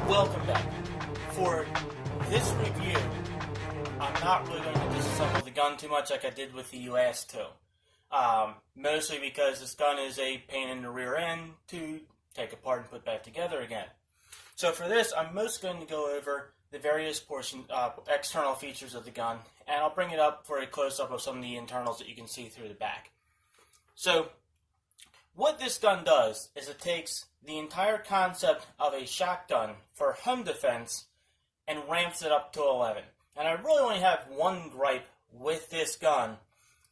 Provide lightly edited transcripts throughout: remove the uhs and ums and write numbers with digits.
Welcome back. For this review, I'm not really going to disassemble the gun too much like I did with the last two. Mostly because this gun is a pain in the rear end to take apart and put back together again. So for this, I'm mostly going to go over the various external features of the gun, and I'll bring it up for a close-up of some of the internals that you can see through the back. So, what this gun does is it takes the entire concept of a shotgun for home defense and ramps it up to 11. And I really only have one gripe with this gun,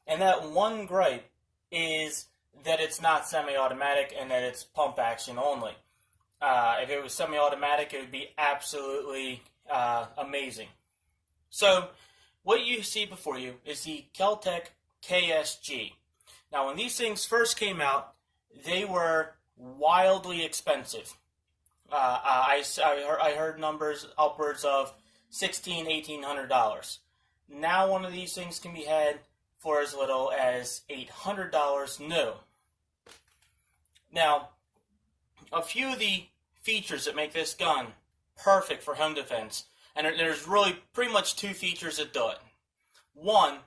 and that one gripe is that it's not semi-automatic and that it's pump action only. If it was semi-automatic, it would be absolutely amazing. So, what you see before you is the Kel-Tec KSG. Now, when these things first came out, they were wildly expensive. I heard numbers upwards of $1,600, $1,800. Now, one of these things can be had for as little as $800 new. Now, a few of the features that make this gun perfect for home defense, and there's really pretty much two features that do it. One,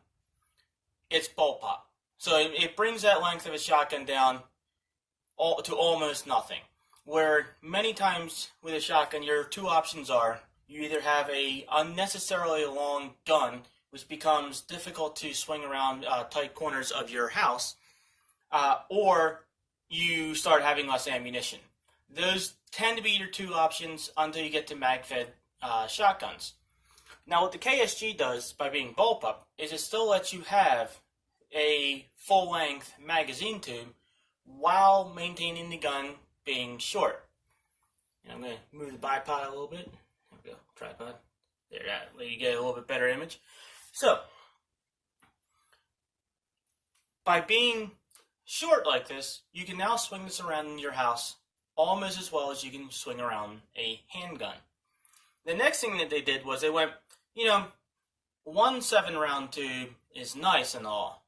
it's bolt pop. So it brings that length of a shotgun down to almost nothing. Where many times with a shotgun, your two options are, you either have a unnecessarily long gun, which becomes difficult to swing around tight corners of your house, or you start having less ammunition. Those tend to be your two options until you get to mag-fed shotguns. Now, what the KSG does by being bullpup is it still lets you have a full-length magazine tube while maintaining the gun being short. And I'm going to move the bipod a little bit. There we go, tripod. There, that way you get a little bit better image. So, by being short like this, you can now swing this around in your house almost as well as you can swing around a handgun. The next thing that they did was they went, one 7-round tube is nice and all,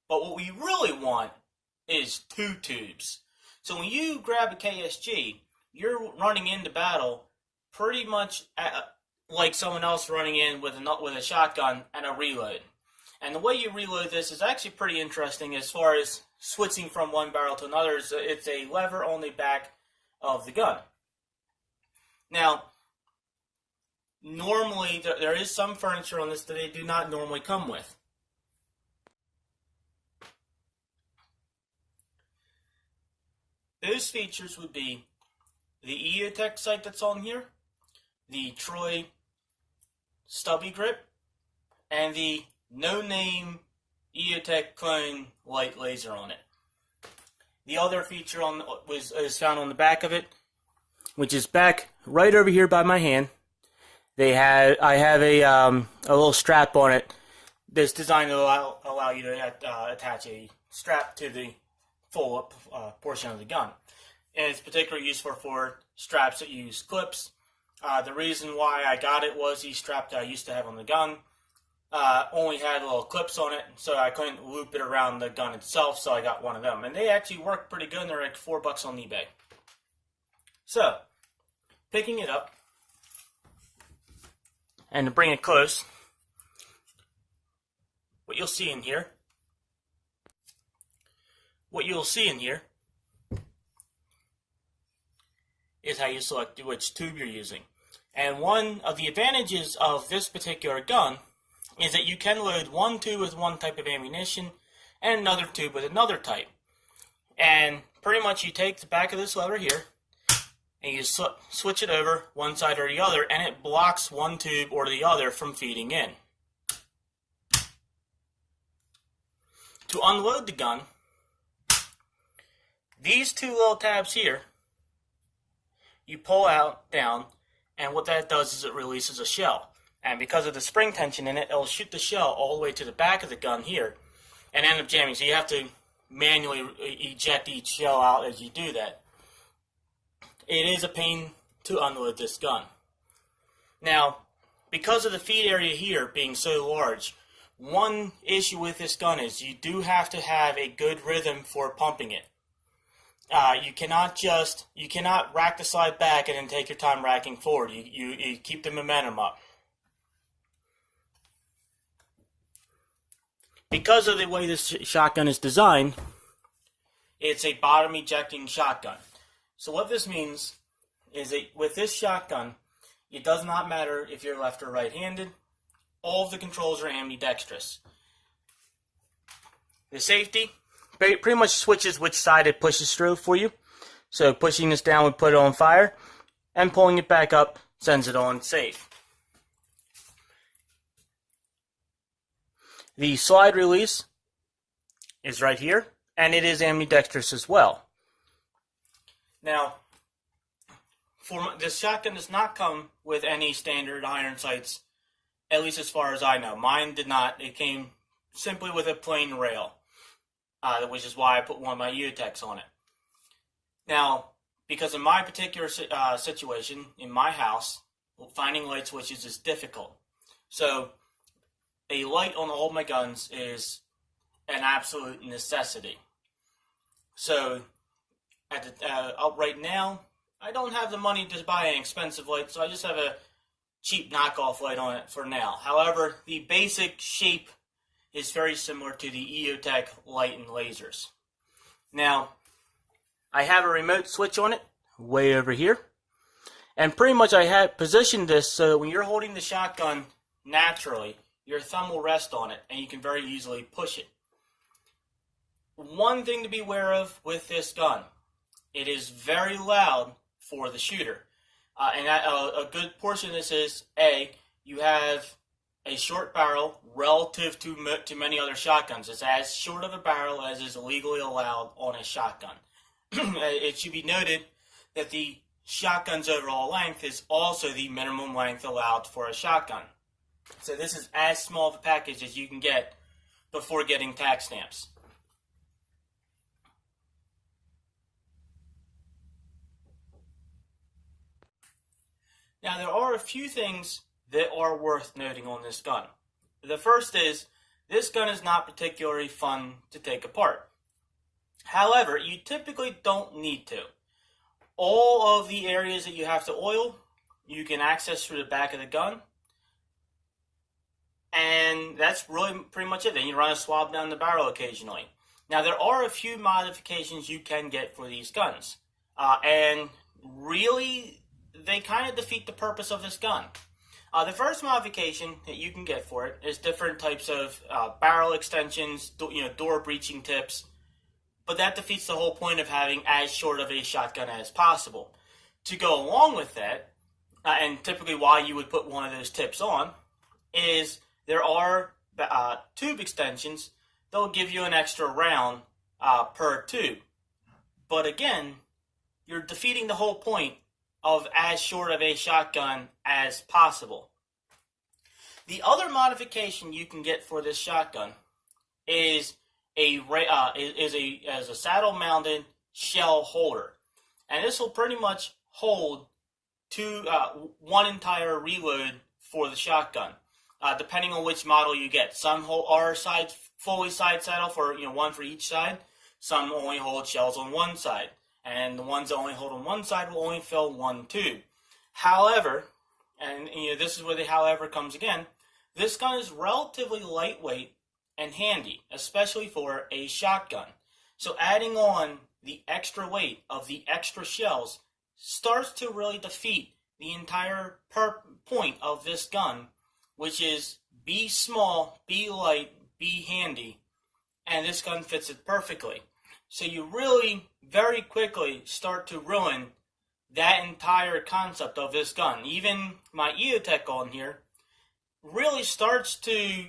but what we really want is 2 tubes. So when you grab a KSG, you're running into battle pretty much like someone else running in with a shotgun and a reload. And the way you reload this is actually pretty interesting as far as switching from one barrel to another. It's a lever on the back of the gun. Now, normally there is some furniture on this that they do not normally come with. Those features would be the EOTech sight that's on here, the Troy stubby grip, and the no-name EOTech clone light laser on it. The other feature is found on the back of it, which is back right over here by my hand. I have a little strap on it that's designed to allow you to attach a strap to the full portion of the gun. And it's particularly useful for straps that use clips. The reason why I got it was the strap that I used to have on the gun only had little clips on it, so I couldn't loop it around the gun itself, so I got one of them. And they actually work pretty good, and they're like $4 on eBay. So, picking it up, and to bring it close, what you'll see in here is how you select which tube you're using. And one of the advantages of this particular gun is that you can load one tube with one type of ammunition and another tube with another type. And pretty much you take the back of this lever here and you switch it over one side or the other, and it blocks one tube or the other from feeding in. To unload the gun, these two little tabs here, you pull out, down, and what that does is it releases a shell. And because of the spring tension in it, it'll shoot the shell all the way to the back of the gun here and end up jamming. So you have to manually eject each shell out as you do that. It is a pain to unload this gun. Now, because of the feed area here being so large, one issue with this gun is you do have to have a good rhythm for pumping it. You cannot rack the slide back and then take your time racking forward. You keep the momentum up. Because of the way this shotgun is designed, it's a bottom ejecting shotgun. So what this means is that with this shotgun, it does not matter if you're left or right-handed. All of the controls are ambidextrous. The safety pretty much switches which side it pushes through for you. So pushing this down would put it on fire, and pulling it back up sends it on safe. The slide release is right here, and it is ambidextrous as well. Now, this shotgun does not come with any standard iron sights, at least as far as I know. Mine did not. It came simply with a plain rail, which is why I put one of my EOTechs on it. Now, because of my particular situation in my house, finding light switches is difficult. So, a light on all my guns is an absolute necessity. So, right now, I don't have the money to buy an expensive light, so I just have a cheap knockoff light on it for now. However, the basic shape is very similar to the EOTech light and lasers. Now, I have a remote switch on it, way over here. And pretty much I have positioned this so that when you're holding the shotgun naturally, your thumb will rest on it, and you can very easily push it. One thing to be aware of with this gun, it is very loud for the shooter. And a good portion of this is, A, you have a short barrel relative to many other shotguns. It's as short of a barrel as is legally allowed on a shotgun. It should be noted that the shotgun's overall length is also the minimum length allowed for a shotgun. So this is as small of a package as you can get before getting tax stamps. Now, there are a few things that are worth noting on this gun. The first is, this gun is not particularly fun to take apart. However, you typically don't need to. All of the areas that you have to oil, you can access through the back of the gun. And that's really pretty much it. Then you run a swab down the barrel occasionally. Now, there are a few modifications you can get for these guns. And really, they kind of defeat the purpose of this gun. The first modification that you can get for it is different types of barrel extensions, door breaching tips. But that defeats the whole point of having as short of a shotgun as possible. To go along with that, and typically why you would put one of those tips on, is there are tube extensions that will give you an extra round per tube. But again, you're defeating the whole point of as short of a shotgun as possible. The other modification you can get for this shotgun is a saddle-mounted shell holder, and this will pretty much hold one entire reload for the shotgun, depending on which model you get. Some are fully side saddle for one for each side. Some only hold shells on one side. And the ones that only hold on one side will only fill one tube. However, and this is where the however comes again, this gun is relatively lightweight and handy, especially for a shotgun. So adding on the extra weight of the extra shells starts to really defeat the entire point of this gun, which is be small, be light, be handy, and this gun fits it perfectly. So you really very quickly start to ruin that entire concept of this gun. Even my EOTech on here really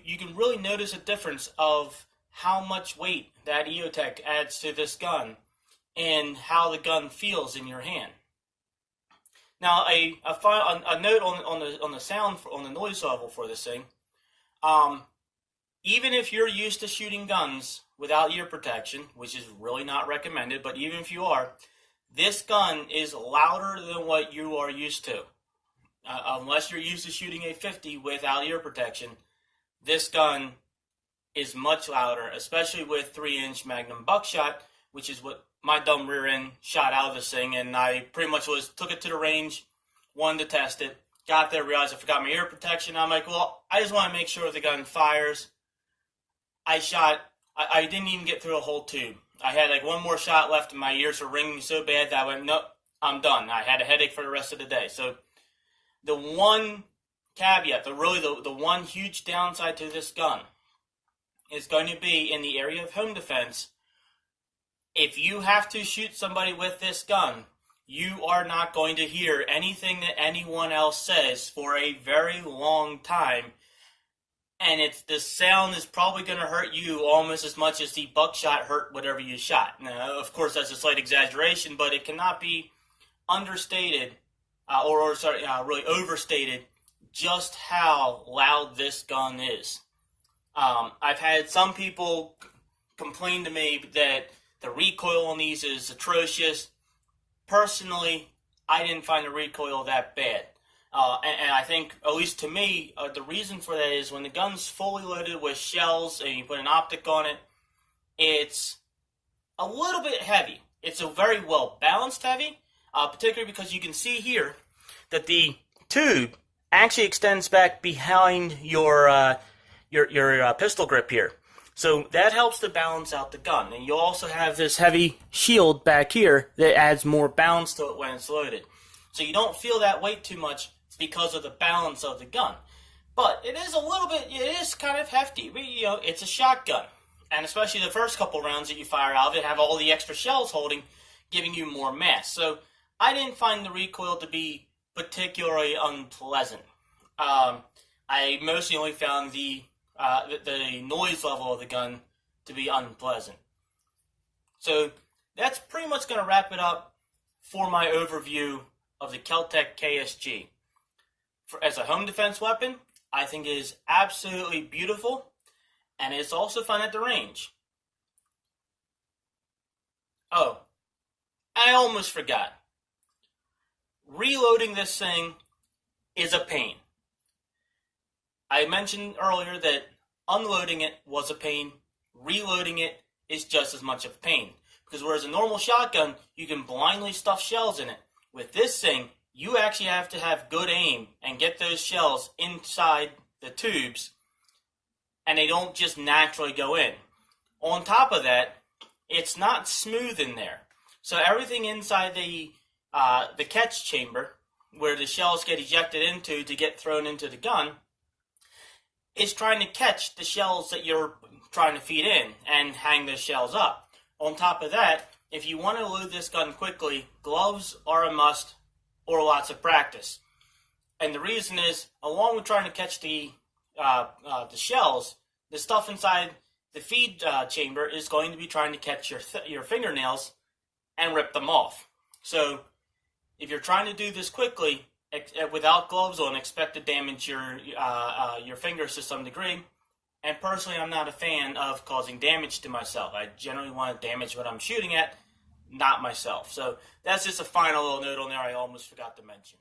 you can really notice a difference of how much weight that EOTech adds to this gun and how the gun feels in your hand. Now, a note on the sound, on the noise level for this thing. Even if you're used to shooting guns without ear protection, which is really not recommended, but even if you are, this gun is louder than what you are used to. Unless you're used to shooting a 50 without ear protection, this gun is much louder, especially with 3-inch Magnum buckshot, which is what my dumb rear end shot out of this thing, and I pretty much took it to the range, wanted to test it, got there, realized I forgot my ear protection. I'm like, well, I just want to make sure the gun fires. I didn't even get through a whole tube. I had like one more shot left, and my ears were ringing so bad that I went, nope, I'm done. I had a headache for the rest of the day. So the one caveat, the one huge downside to this gun is going to be in the area of home defense. If you have to shoot somebody with this gun, you are not going to hear anything that anyone else says for a very long time. And the sound is probably going to hurt you almost as much as the buckshot hurt whatever you shot. Now, of course, that's a slight exaggeration, but it cannot be understated really overstated just how loud this gun is. I've had some people complain to me that the recoil on these is atrocious. Personally, I didn't find the recoil that bad. And I think, at least to me, the reason for that is when the gun's fully loaded with shells and you put an optic on it, it's a little bit heavy. It's a very well balanced heavy, particularly because you can see here that the tube actually extends back behind your pistol grip here. So that helps to balance out the gun. And you also have this heavy shield back here that adds more balance to it when it's loaded. So you don't feel that weight too much because of the balance of the gun. But it is kind of hefty. It's a shotgun. And especially the first couple rounds that you fire out of it have all the extra shells holding, giving you more mass. So I didn't find the recoil to be particularly unpleasant. I mostly only found the noise level of the gun to be unpleasant. So that's pretty much going to wrap it up for my overview of the Kel-Tec KSG. As a home defense weapon, I think it is absolutely beautiful, and it's also fun at the range. Oh, I almost forgot. Reloading this thing is a pain. I mentioned earlier that unloading it was a pain. Reloading it is just as much of a pain. Because whereas a normal shotgun, you can blindly stuff shells in it. With this thing, you actually have to have good aim and get those shells inside the tubes, and they don't just naturally go in. On top of that, it's not smooth in there. So everything inside the catch chamber, where the shells get ejected into to get thrown into the gun, is trying to catch the shells that you're trying to feed in and hang those shells up. On top of that, if you want to load this gun quickly, gloves are a must or lots of practice. And the reason is, along with trying to catch the shells, the stuff inside the feed chamber is going to be trying to catch your fingernails and rip them off. So if you're trying to do this quickly, without gloves on, expect to damage your fingers to some degree. And personally, I'm not a fan of causing damage to myself. I generally want to damage what I'm shooting at, not myself. So that's just a final little note on there I almost forgot to mention.